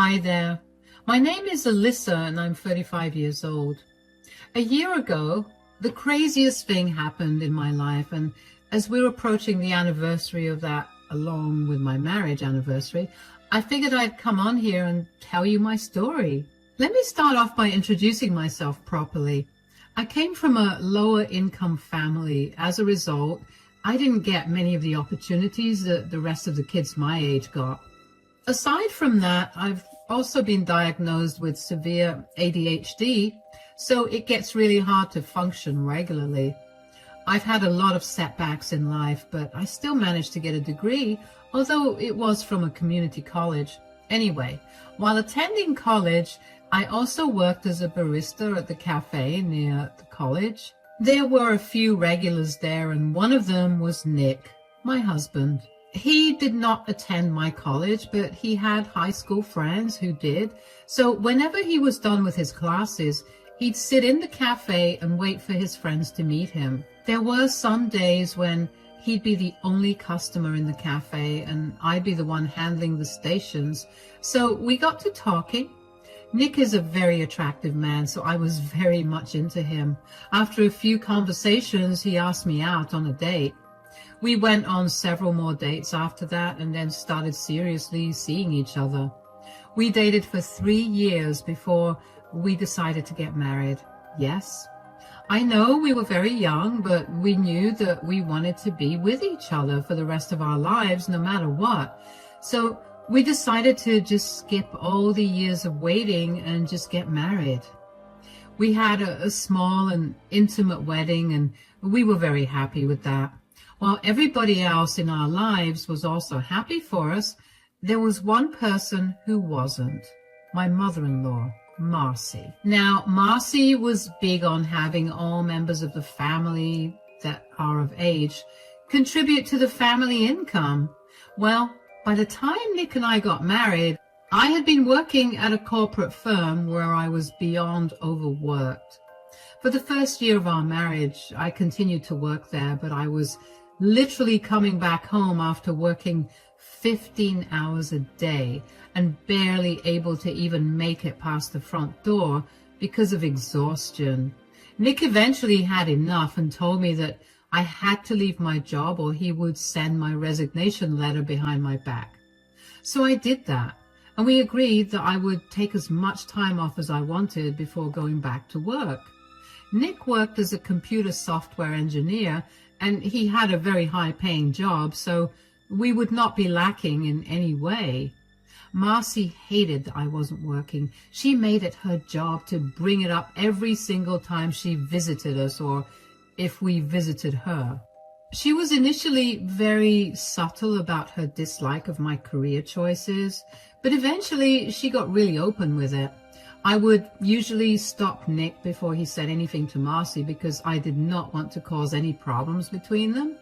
Hi there. My name is Alyssa and I'm 35 years old. A year ago, the craziest thing happened in my life, and as we're approaching the anniversary of that, along with my marriage anniversary, I figured I'd come on here and tell you my story. Let me start off by introducing myself properly. I came from a lower income family. As a result, I didn't get many of the opportunities that the rest of the kids my age got. Aside from that, I've also been diagnosed with severe ADHD, so it gets really hard to function regularly. I've had a lot of setbacks in life, but I still managed to get a degree, although it was from a community college. Anyway, while attending college, I also worked as a barista at the cafe near the college. There were a few regulars there, and one of them was Nick, my husband. He did not attend my college, but he had high school friends who did. So whenever he was done with his classes, he'd sit in the cafe and wait for his friends to meet him. There were some days when he'd be the only customer in the cafe and I'd be the one handling the stations. So we got to talking. Nick is a very attractive man, so I was very much into him. After a few conversations, he asked me out on a date. We went on several more dates after that and then started seriously seeing each other. We dated for 3 years before we decided to get married. Yes, I know we were very young, but we knew that we wanted to be with each other for the rest of our lives, no matter what. So we decided to just skip all the years of waiting and just get married. We had a small and intimate wedding, and we were very happy with that. While everybody else in our lives was also happy for us, there was one person who wasn't. My mother-in-law, Marcy. Now, Marcy was big on having all members of the family that are of age contribute to the family income. Well, by the time Nick and I got married, I had been working at a corporate firm where I was beyond overworked. For the first year of our marriage, I continued to work there, but I was literally coming back home after working 15 hours a day and barely able to even make it past the front door because of exhaustion. Nick eventually had enough and told me that I had to leave my job or he would send my resignation letter behind my back. So I did that, and we agreed that I would take as much time off as I wanted before going back to work. Nick worked as a computer software engineer, and he had a very high-paying job, so we would not be lacking in any way. Marcy hated that I wasn't working. She made it her job to bring it up every single time she visited us or if we visited her. She was initially very subtle about her dislike of my career choices, but eventually she got really open with it. I would usually stop Nick before he said anything to Marcy because I did not want to cause any problems between them.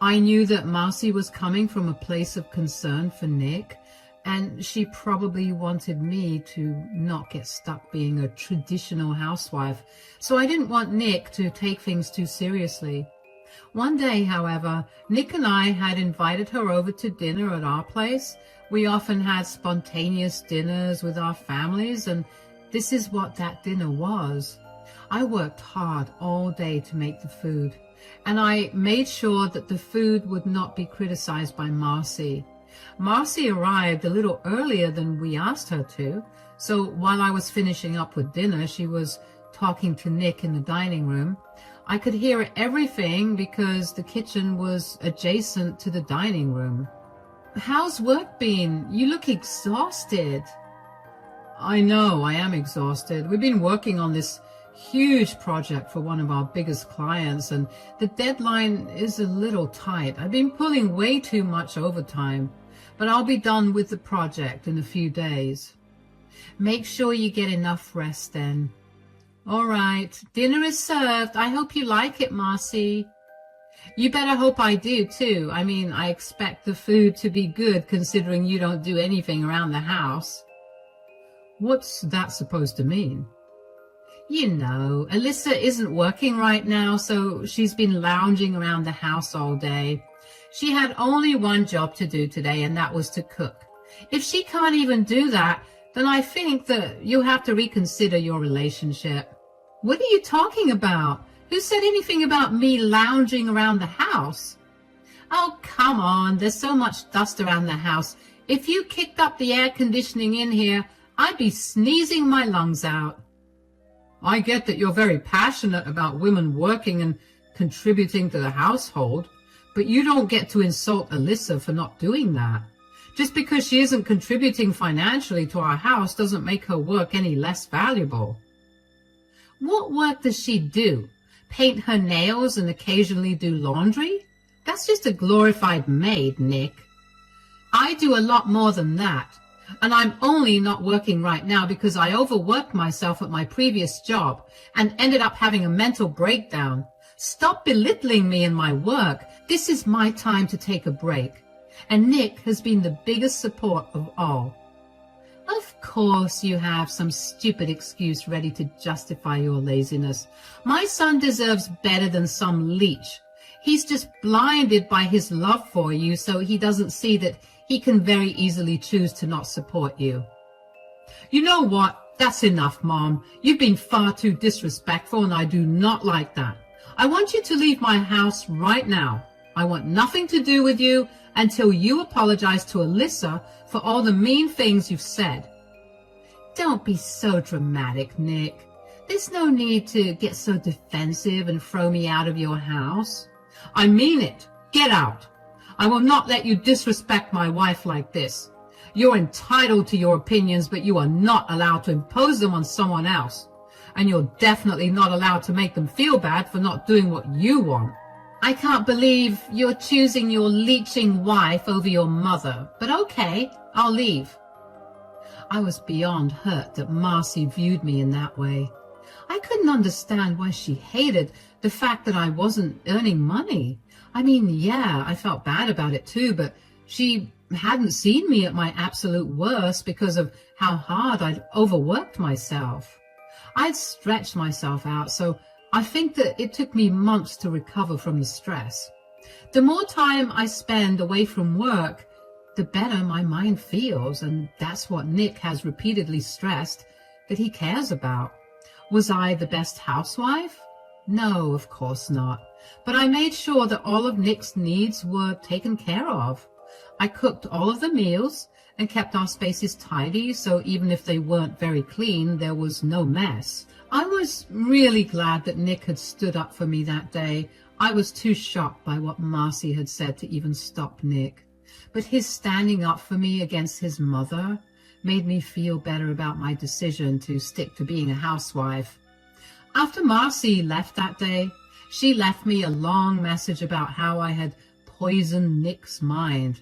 I knew that Marcy was coming from a place of concern for Nick, and she probably wanted me to not get stuck being a traditional housewife, so I didn't want Nick to take things too seriously. One day, however, Nick and I had invited her over to dinner at our place. We often had spontaneous dinners with our families, and this is what that dinner was. I worked hard all day to make the food, and I made sure that the food would not be criticized by Marcy. Marcy arrived a little earlier than we asked her to, so while I was finishing up with dinner, she was talking to Nick in the dining room. I could hear everything because the kitchen was adjacent to the dining room. "How's work been? You look exhausted." "I know, I am exhausted. We've been working on this huge project for one of our biggest clients, and the deadline is a little tight. I've been pulling way too much overtime, but I'll be done with the project in a few days." "Make sure you get enough rest then." "All right, dinner is served. I hope you like it, Marcy." "You better hope I do too. I mean, I expect the food to be good considering you don't do anything around the house." "What's that supposed to mean?" "You know, Alyssa isn't working right now, so she's been lounging around the house all day. She had only one job to do today, and that was to cook. If she can't even do that, then I think that you have to reconsider your relationship. What are you talking about? Who said anything about me lounging around the house? Oh, come on. There's so much dust around the house. If you kicked up the air conditioning in here, I'd be sneezing my lungs out. I get that you're very passionate about women working and contributing to the household, but you don't get to insult Alyssa for not doing that. Just because she isn't contributing financially to our house doesn't make her work any less valuable. What work does she do? Paint her nails and occasionally do laundry? That's just a glorified maid, Nick. I do a lot more than that. And I'm only not working right now because I overworked myself at my previous job and ended up having a mental breakdown. Stop belittling me and my work. This is my time to take a break. And Nick has been the biggest support of all. Of course you have some stupid excuse ready to justify your laziness. My son deserves better than some leech. He's just blinded by his love for you, so he doesn't see that he can very easily choose to not support you. You know what? That's enough, Mom. You've been far too disrespectful, and I do not like that. I want you to leave my house right now. I want nothing to do with you until you apologize to Alyssa for all the mean things you've said. Don't be so dramatic, Nick. There's no need to get so defensive and throw me out of your house. I mean it. Get out. I will not let you disrespect my wife like this. You're entitled to your opinions, but you are not allowed to impose them on someone else. And you're definitely not allowed to make them feel bad for not doing what you want. I can't believe you're choosing your leeching wife over your mother, but okay, I'll leave. I was beyond hurt that Marcy viewed me in that way. I couldn't understand why she hated the fact that I wasn't earning money. I mean, yeah, I felt bad about it too, but she hadn't seen me at my absolute worst because of how hard I'd overworked myself. I'd stretched myself out, so I think that it took me months to recover from the stress. The more time I spend away from work, the better my mind feels, and that's what Nick has repeatedly stressed that he cares about. Was I the best housewife? No, of course not. But I made sure that all of Nick's needs were taken care of. I cooked all of the meals and kept our spaces tidy, so even if they weren't very clean, there was no mess. I was really glad that Nick had stood up for me that day. I was too shocked by what Marcy had said to even stop Nick. But his standing up for me against his mother made me feel better about my decision to stick to being a housewife. After Marcy left that day, she left me a long message about how I had poisoned Nick's mind.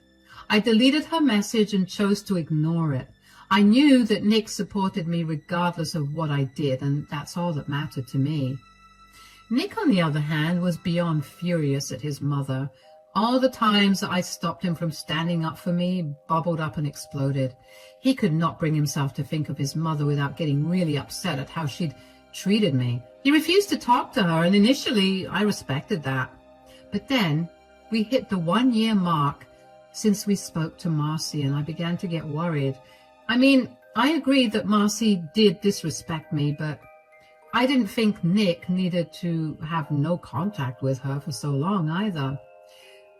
I deleted her message and chose to ignore it. I knew that Nick supported me regardless of what I did, and that's all that mattered to me. Nick, on the other hand, was beyond furious at his mother. All the times that I stopped him from standing up for me bubbled up and exploded. He could not bring himself to think of his mother without getting really upset at how she'd treated me. He refused to talk to her, and initially I respected that. But then we hit the 1-year mark since we spoke to Marcy, and I began to get worried. I mean, I agreed that Marcy did disrespect me, but I didn't think Nick needed to have no contact with her for so long either.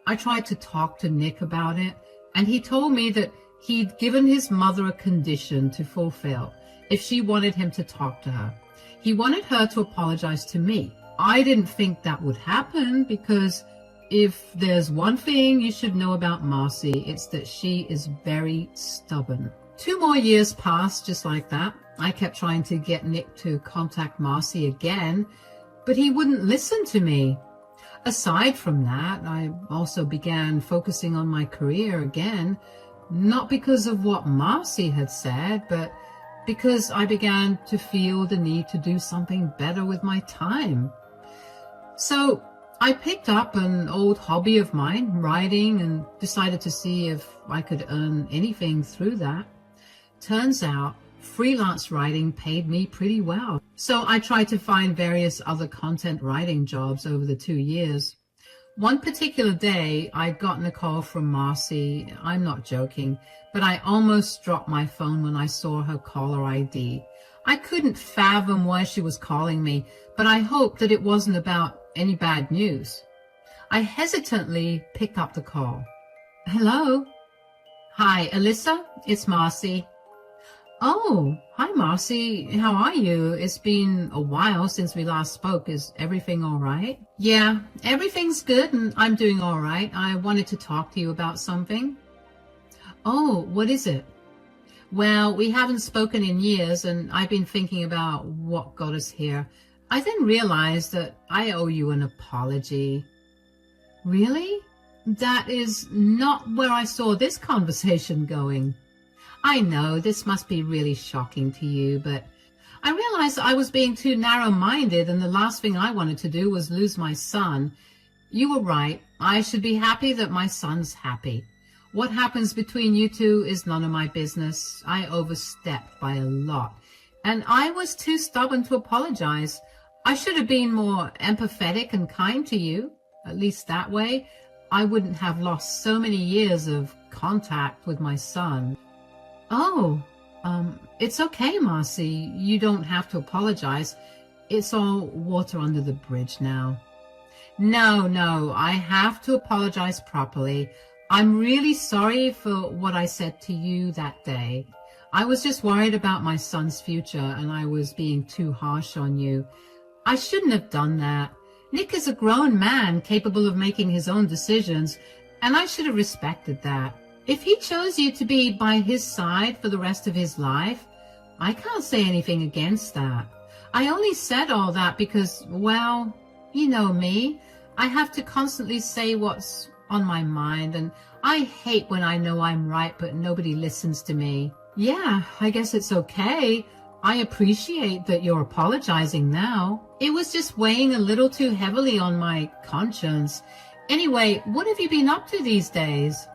I tried to talk to Nick about it, and he told me that he'd given his mother a condition to fulfill if she wanted him to talk to her. He wanted her to apologize to me. I didn't think that would happen because if there's one thing you should know about Marcy, it's that she is very stubborn. 2 more years passed just like that. I kept trying to get Nick to contact Marcy again, but he wouldn't listen to me. Aside from that, I also began focusing on my career again, not because of what Marcy had said, but because I began to feel the need to do something better with my time. So I picked up an old hobby of mine, writing, and decided to see if I could earn anything through that. Turns out freelance writing paid me pretty well. So I tried to find various other content writing jobs over the 2 years. One particular day, I'd gotten a call from Marcy. I'm not joking, but I almost dropped my phone when I saw her caller ID. I couldn't fathom why she was calling me, but I hoped that it wasn't about any bad news. I hesitantly picked up the call. Hello? Hi, Alyssa, it's Marcy. Oh, hi Marcy, how are you? It's been a while since we last spoke. Is everything all right? Yeah, everything's good and I'm doing all right. I wanted to talk to you about something. Oh, what is it? Well, we haven't spoken in years and I've been thinking about what got us here. I then realized that I owe you an apology. Really? That is not where I saw this conversation going. I know this must be really shocking to you, but I realized I was being too narrow-minded and the last thing I wanted to do was lose my son. You were right. I should be happy that my son's happy. What happens between you two is none of my business. I overstepped by a lot, and I was too stubborn to apologize. I should have been more empathetic and kind to you. At least that way, I wouldn't have lost so many years of contact with my son. Oh, it's okay, Marcy. You don't have to apologize. It's all water under the bridge now. No, I have to apologize properly. I'm really sorry for what I said to you that day. I was just worried about my son's future and I was being too harsh on you. I shouldn't have done that. Nick is a grown man capable of making his own decisions, and I should have respected that. If he chose you to be by his side for the rest of his life, I can't say anything against that. I only said all that because, well, you know me. I have to constantly say what's on my mind, and I hate when I know I'm right but nobody listens to me. Yeah, I guess it's okay. I appreciate that you're apologizing now. It was just weighing a little too heavily on my conscience. Anyway, what have you been up to these days?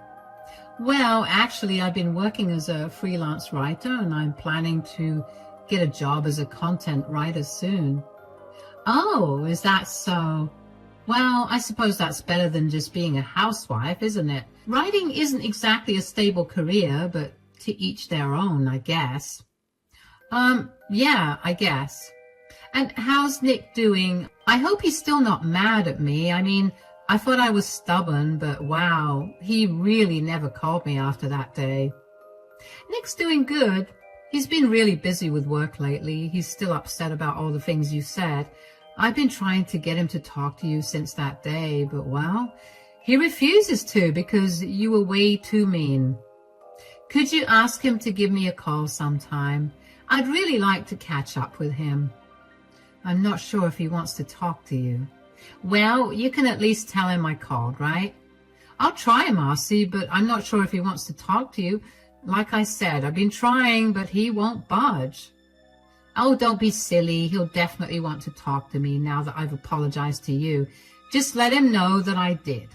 Well, actually, I've been working as a freelance writer and I'm planning to get a job as a content writer soon. Oh, is that so? Well, I suppose that's better than just being a housewife, isn't it? Writing isn't exactly a stable career, but to each their own, I guess. Yeah, I guess. And how's Nick doing? I hope he's still not mad at me. I mean, I thought I was stubborn, but wow, he really never called me after that day. Nick's doing good. He's been really busy with work lately. He's still upset about all the things you said. I've been trying to get him to talk to you since that day, but well, he refuses to because you were way too mean. Could you ask him to give me a call sometime? I'd really like to catch up with him. I'm not sure if he wants to talk to you. Well, you can at least tell him I called, right? I'll try, Marcy, but I'm not sure if he wants to talk to you. Like I said, I've been trying, but he won't budge. Oh, don't be silly. He'll definitely want to talk to me now that I've apologized to you. Just let him know that I did.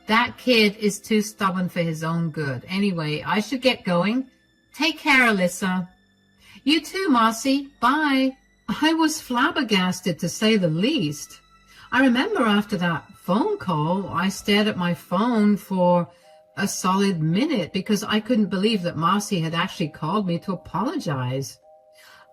That kid is too stubborn for his own good. Anyway, I should get going. Take care, Alyssa. You too, Marcy. Bye. I was flabbergasted, to say the least. I remember after that phone call, I stared at my phone for a solid minute because I couldn't believe that Marcy had actually called me to apologize.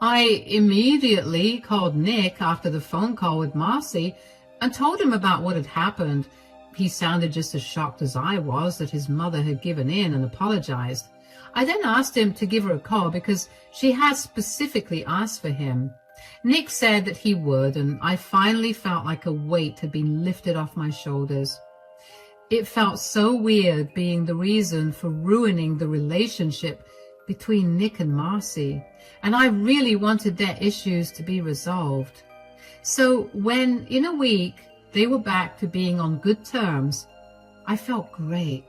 I immediately called Nick after the phone call with Marcy and told him about what had happened. He sounded just as shocked as I was that his mother had given in and apologized. I then asked him to give her a call because she had specifically asked for him. Nick said that he would, and I finally felt like a weight had been lifted off my shoulders. It felt so weird being the reason for ruining the relationship between Nick and Marcy, and I really wanted their issues to be resolved. So when, in a week, they were back to being on good terms, I felt great.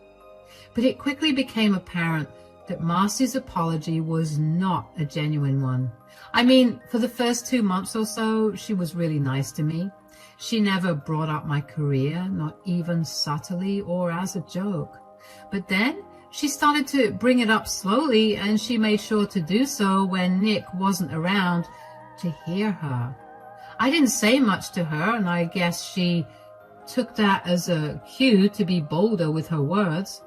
But it quickly became apparent that Marcy's apology was not a genuine one. I mean, for the first 2 months or so, she was really nice to me. She never brought up my career, not even subtly or as a joke. But then she started to bring it up slowly, and she made sure to do so when Nick wasn't around to hear her. I didn't say much to her, and I guess she took that as a cue to be bolder with her words.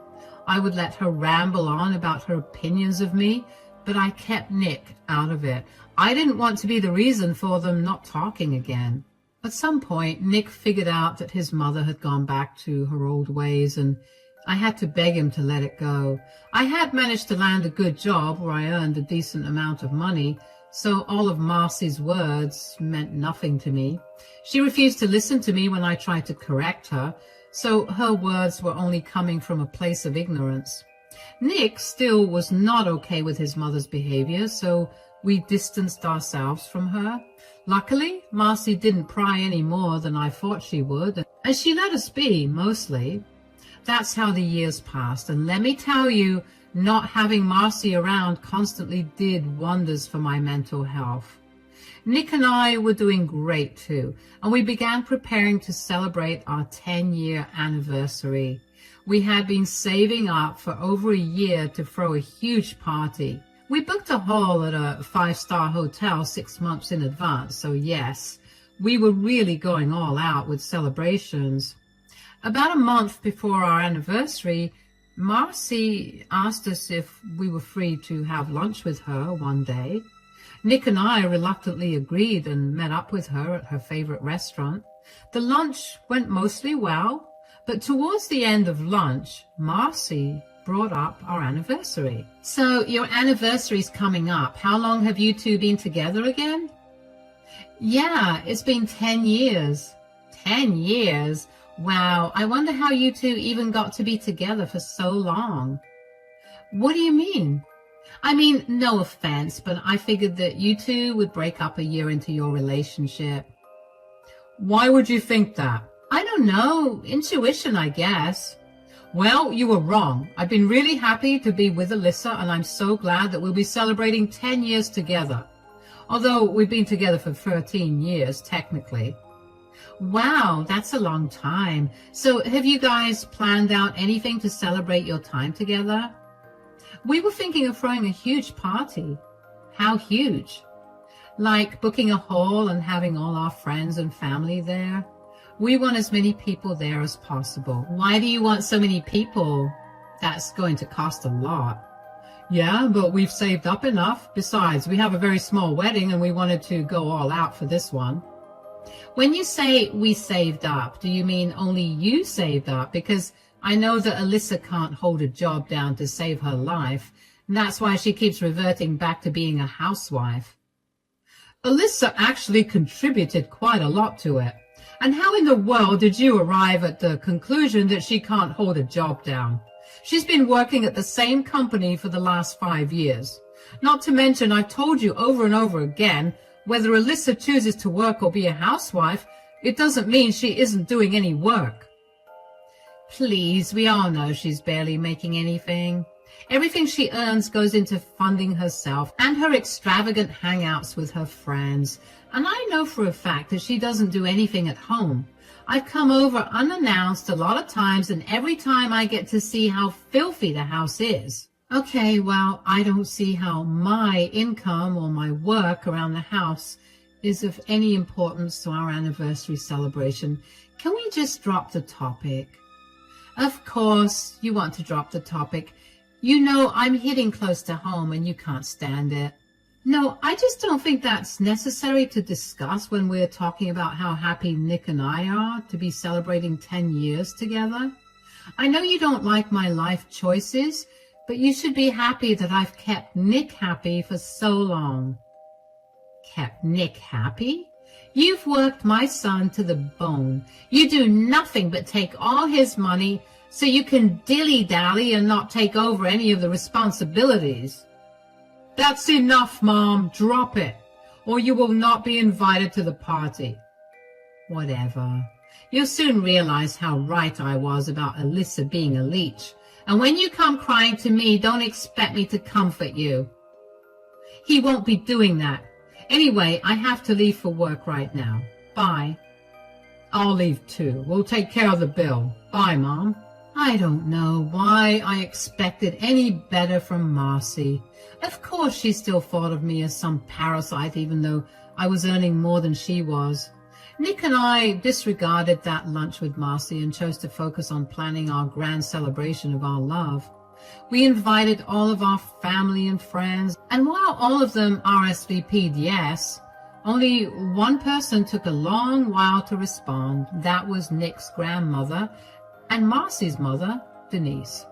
I would let her ramble on about her opinions of me, but I kept Nick out of it. I didn't want to be the reason for them not talking again. At some point, Nick figured out that his mother had gone back to her old ways, and I had to beg him to let it go. I had managed to land a good job where I earned a decent amount of money, so all of Marcy's words meant nothing to me. She refused to listen to me when I tried to correct her, so her words were only coming from a place of ignorance. Nick still was not okay with his mother's behavior, so we distanced ourselves from her. Luckily, Marcy didn't pry any more than I thought she would, and she let us be, mostly. That's how the years passed, and let me tell you, not having Marcy around constantly did wonders for my mental health. Nick and I were doing great too, and we began preparing to celebrate our 10-year anniversary. We had been saving up for over a year to throw a huge party. We booked a hall at a 5-star hotel 6 months in advance, so yes, we were really going all out with celebrations. About a month before our anniversary, Marcy asked us if we were free to have lunch with her one day. Nick and I reluctantly agreed and met up with her at her favorite restaurant. The lunch went mostly well, but towards the end of lunch, Marcy brought up our anniversary. So your anniversary's coming up. How long have you two been together again? Yeah, it's been 10 years. 10 years? Wow, I wonder how you two even got to be together for so long. What do you mean? I mean, no offense, but I figured that you two would break up a year into your relationship. Why would you think that? I don't know. Intuition, I guess. Well, you were wrong. I've been really happy to be with Alyssa, and I'm so glad that we'll be celebrating 10 years together. Although we've been together for 13 years, technically. Wow, that's a long time. So have you guys planned out anything to celebrate your time together? We were thinking of throwing a huge party. How huge? Like booking a hall and having all our friends and family there. We want as many people there as possible. Why do you want so many people? That's going to cost a lot. Yeah, but we've saved up enough. Besides, we have a very small wedding and we wanted to go all out for this one. When you say we saved up, do you mean only you saved up? Because I know that Alyssa can't hold a job down to save her life, and that's why she keeps reverting back to being a housewife. Alyssa actually contributed quite a lot to it. And how in the world did you arrive at the conclusion that she can't hold a job down? She's been working at the same company for the last 5 years. Not to mention, I've told you over and over again, whether Alyssa chooses to work or be a housewife, it doesn't mean she isn't doing any work. Please, we all know she's barely making anything. Everything she earns goes into funding herself and her extravagant hangouts with her friends. And I know for a fact that she doesn't do anything at home. I've come over unannounced a lot of times, and every time I get to see how filthy the house is. Okay, well, I don't see how my income or my work around the house is of any importance to our anniversary celebration. Can we just drop the topic? Of course, you want to drop the topic. You know I'm hitting close to home and you can't stand it. No, I just don't think that's necessary to discuss when we're talking about how happy Nick and I are to be celebrating 10 years together. I know you don't like my life choices, but you should be happy that I've kept Nick happy for so long. Kept Nick happy? You've worked my son to the bone. You do nothing but take all his money so you can dilly-dally and not take over any of the responsibilities. That's enough, Mom. Drop it, or you will not be invited to the party. Whatever. You'll soon realize how right I was about Alyssa being a leech. And when you come crying to me, don't expect me to comfort you. He won't be doing that. Anyway, I have to leave for work right now. Bye. I'll leave too. We'll take care of the bill. Bye, Mom. I don't know why I expected any better from Marcy. Of course she still thought of me as some parasite, even though I was earning more than she was. Nick and I disregarded that lunch with Marcy and chose to focus on planning our grand celebration of our love. We invited all of our family and friends, and while all of them RSVP'd yes, only one person took a long while to respond. That was Nick's grandmother and Marcy's mother, Denise.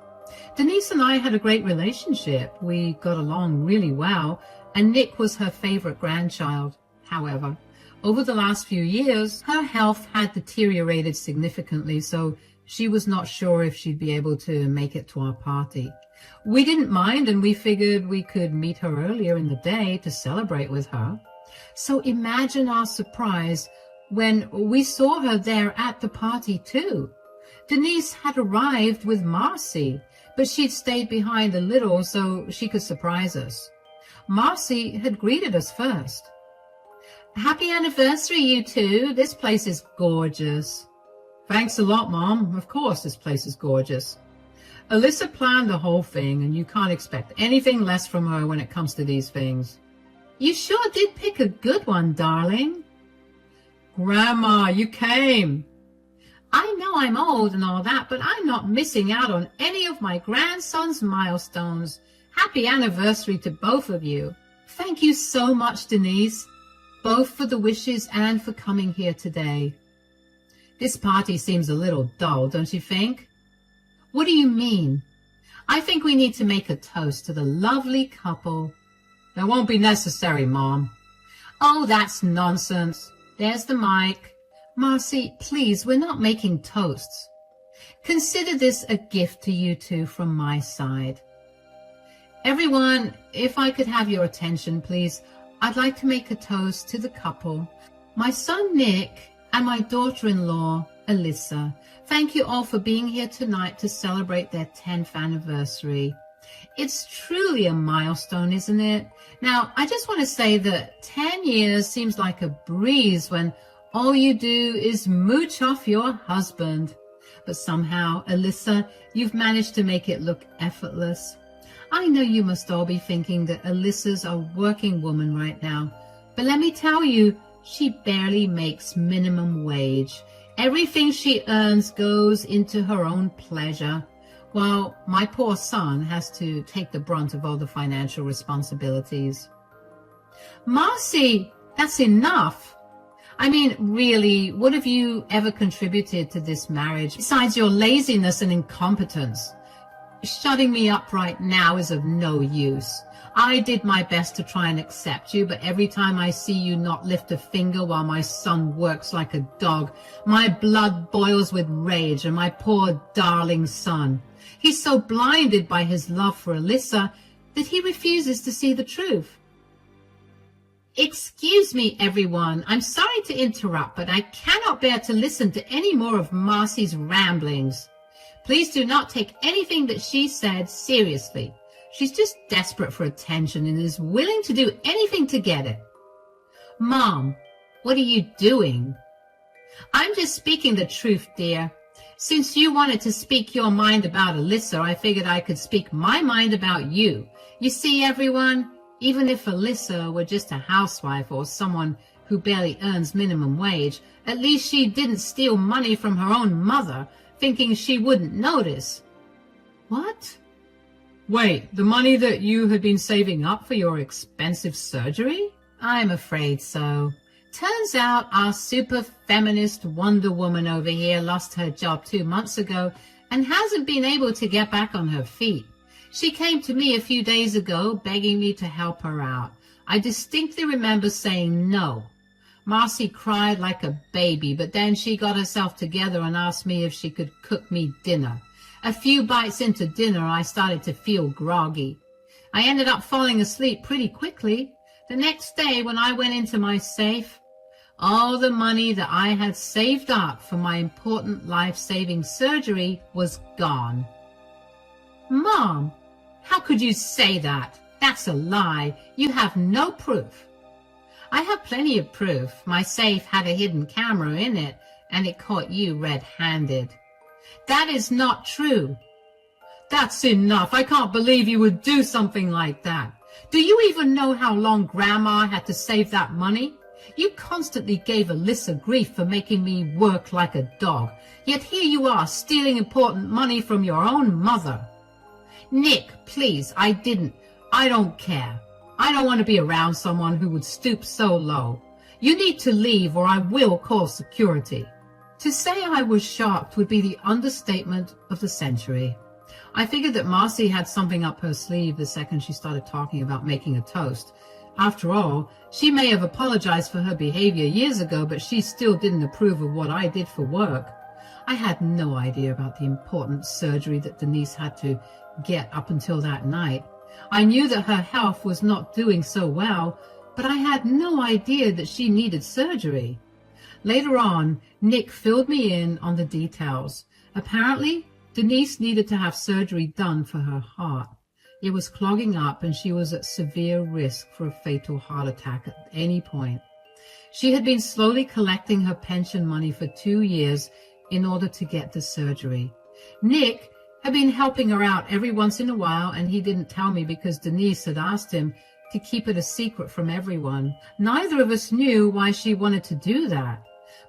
Denise and I had a great relationship. We got along really well, and Nick was her favorite grandchild. However, over the last few years, her health had deteriorated significantly, so she was not sure if she'd be able to make it to our party. We didn't mind, and we figured we could meet her earlier in the day to celebrate with her. So imagine our surprise when we saw her there at the party too. Denise had arrived with Marcy, but she'd stayed behind a little so she could surprise us. Marcy had greeted us first. "Happy anniversary, you two. This place is gorgeous." "Thanks a lot, Mom. Of course this place is gorgeous." Alyssa planned the whole thing, and you can't expect anything less from her when it comes to these things. "You sure did pick a good one, darling." "Grandma, you came." "I know I'm old and all that, but I'm not missing out on any of my grandson's milestones. Happy anniversary to both of you." "Thank you so much, Denise, both for the wishes and for coming here today." "This party seems a little dull, don't you think?" "What do you mean?" "I think we need to make a toast to the lovely couple." "That won't be necessary, Mom." "Oh, that's nonsense. There's the mic." "Marcy, please, we're not making toasts. Consider this a gift to you two from my side." "Everyone, if I could have your attention, please, I'd like to make a toast to the couple, my son Nick and my daughter-in-law, Alyssa. Thank you all for being here tonight to celebrate their 10th anniversary. It's truly a milestone, isn't it? Now, I just want to say that 10 years seems like a breeze when all you do is mooch off your husband. But somehow, Alyssa, you've managed to make it look effortless. I know you must all be thinking that Alyssa's a working woman right now, but let me tell you, she barely makes minimum wage. Everything she earns goes into her own pleasure, while my poor son has to take the brunt of all the financial responsibilities." "Marcy, that's enough. I mean, really, what have you ever contributed to this marriage besides your laziness and incompetence? Shutting me up right now is of no use. I did my best to try and accept you, but every time I see you not lift a finger while my son works like a dog, my blood boils with rage, and my poor darling son. He's so blinded by his love for Alyssa that he refuses to see the truth." "Excuse me, everyone. I'm sorry to interrupt, but I cannot bear to listen to any more of Marcy's ramblings. Please do not take anything that she said seriously. She's just desperate for attention and is willing to do anything to get it." "Mom, what are you doing?" "I'm just speaking the truth, dear. Since you wanted to speak your mind about Alyssa, I figured I could speak my mind about you. You see, everyone, even if Alyssa were just a housewife or someone who barely earns minimum wage, at least she didn't steal money from her own mother, thinking she wouldn't notice." "What?" "Wait, the money that you had been saving up for your expensive surgery?" "I'm afraid so. Turns out our super feminist Wonder Woman over here lost her job 2 months ago and hasn't been able to get back on her feet. She came to me a few days ago begging me to help her out. I distinctly remember saying no. Marcy cried like a baby, but then she got herself together and asked me if she could cook me dinner. A few bites into dinner, I started to feel groggy. I ended up falling asleep pretty quickly. The next day, when I went into my safe, all the money that I had saved up for my important life-saving surgery was gone." "Mom, how could you say that? That's a lie. You have no proof." "I have plenty of proof. My safe had a hidden camera in it, and it caught you red-handed." "That is not true." "That's enough. I can't believe you would do something like that. Do you even know how long Grandma had to save that money? You constantly gave Alyssa grief for making me work like a dog, yet here you are stealing important money from your own mother. Nick, please, I didn't. I don't care. I don't want to be around someone who would stoop so low. You need to leave or I will call security. To say I was shocked would be the understatement of the century. I figured that Marcy had something up her sleeve the second she started talking about making a toast. After all, she may have apologized for her behavior years ago, but she still didn't approve of what I did for work. I had no idea about the important surgery that Denise had to get up until that night. I knew that her health was not doing so well, but I had no idea that she needed surgery. Later on, Nick filled me in on the details. Apparently, Denise needed to have surgery done for her heart. It was clogging up and she was at severe risk for a fatal heart attack at any point. She had been slowly collecting her pension money for 2 years in order to get the surgery. Nick had been helping her out every once in a while, and he didn't tell me because Denise had asked him to keep it a secret from everyone. Neither of us knew why she wanted to do that,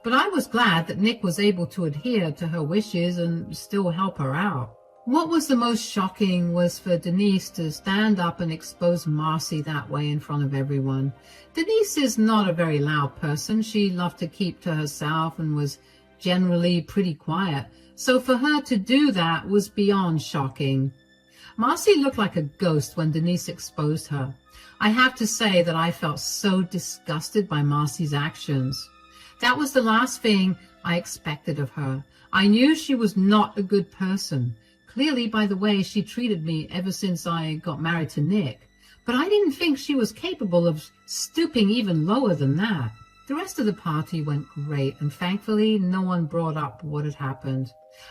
but I was glad that Nick was able to adhere to her wishes and still help her out. What was the most shocking was for Denise to stand up and expose Marcy that way in front of everyone. Denise is not a very loud person. She loved to keep to herself and was generally pretty quiet. So for her to do that was beyond shocking. Marcy looked like a ghost when Denise exposed her. I have to say that I felt so disgusted by Marcy's actions. That was the last thing I expected of her. I knew she was not a good person, clearly by the way she treated me ever since I got married to Nick. But I didn't think she was capable of stooping even lower than that. The rest of the party went great, and thankfully no one brought up what had happened.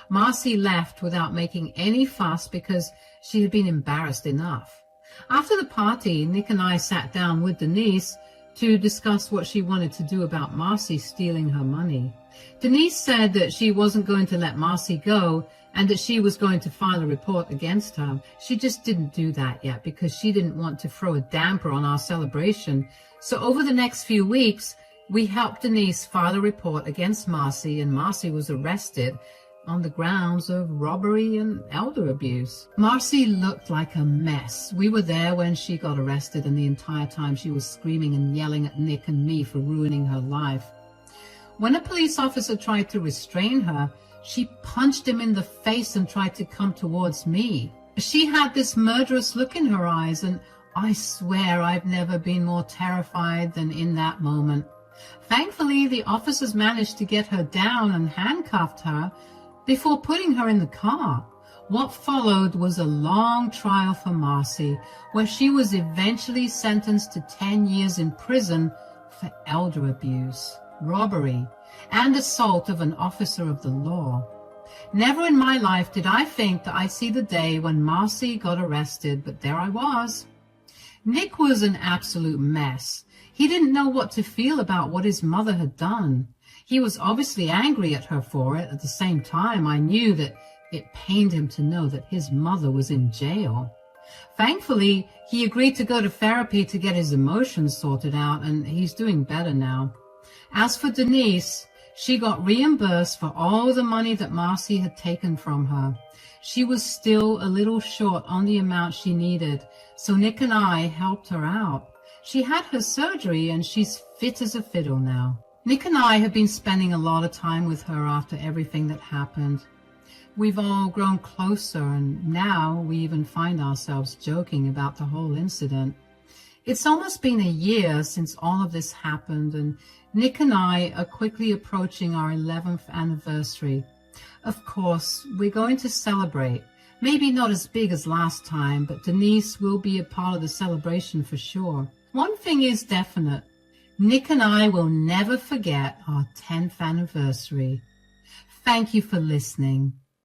Marcy left without making any fuss because she had been embarrassed enough. After the party, Nick and I sat down with Denise to discuss what she wanted to do about Marcy stealing her money. Denise said that she wasn't going to let Marcy go and that she was going to file a report against her. She just didn't do that yet because she didn't want to throw a damper on our celebration. So over the next few weeks, we helped Denise file a report against Marcy, and Marcy was arrested on the grounds of robbery and elder abuse. Marcy looked like a mess. We were there when she got arrested, and the entire time she was screaming and yelling at Nick and me for ruining her life. When a police officer tried to restrain her, she punched him in the face and tried to come towards me. She had this murderous look in her eyes, and I swear I've never been more terrified than in that moment. Thankfully, the officers managed to get her down and handcuffed her before putting her in the car. What followed was a long trial for Marcy, where she was eventually sentenced to 10 years in prison for elder abuse, robbery, and assault of an officer of the law. Never in my life did I think that I'd see the day when Marcy got arrested, but there I was. Nick was an absolute mess. He didn't know what to feel about what his mother had done. He was obviously angry at her for it. At the same time, I knew that it pained him to know that his mother was in jail. Thankfully, he agreed to go to therapy to get his emotions sorted out, and he's doing better now. As for Denise, she got reimbursed for all the money that Marcy had taken from her. She was still a little short on the amount she needed, so Nick and I helped her out. She had her surgery, and she's fit as a fiddle now. Nick and I have been spending a lot of time with her after everything that happened. We've all grown closer, and now we even find ourselves joking about the whole incident. It's almost been a year since all of this happened, and Nick and I are quickly approaching our 11th anniversary. Of course, we're going to celebrate. Maybe not as big as last time, but Denise will be a part of the celebration for sure. One thing is definite. Nick and I will never forget our 10th anniversary. Thank you for listening.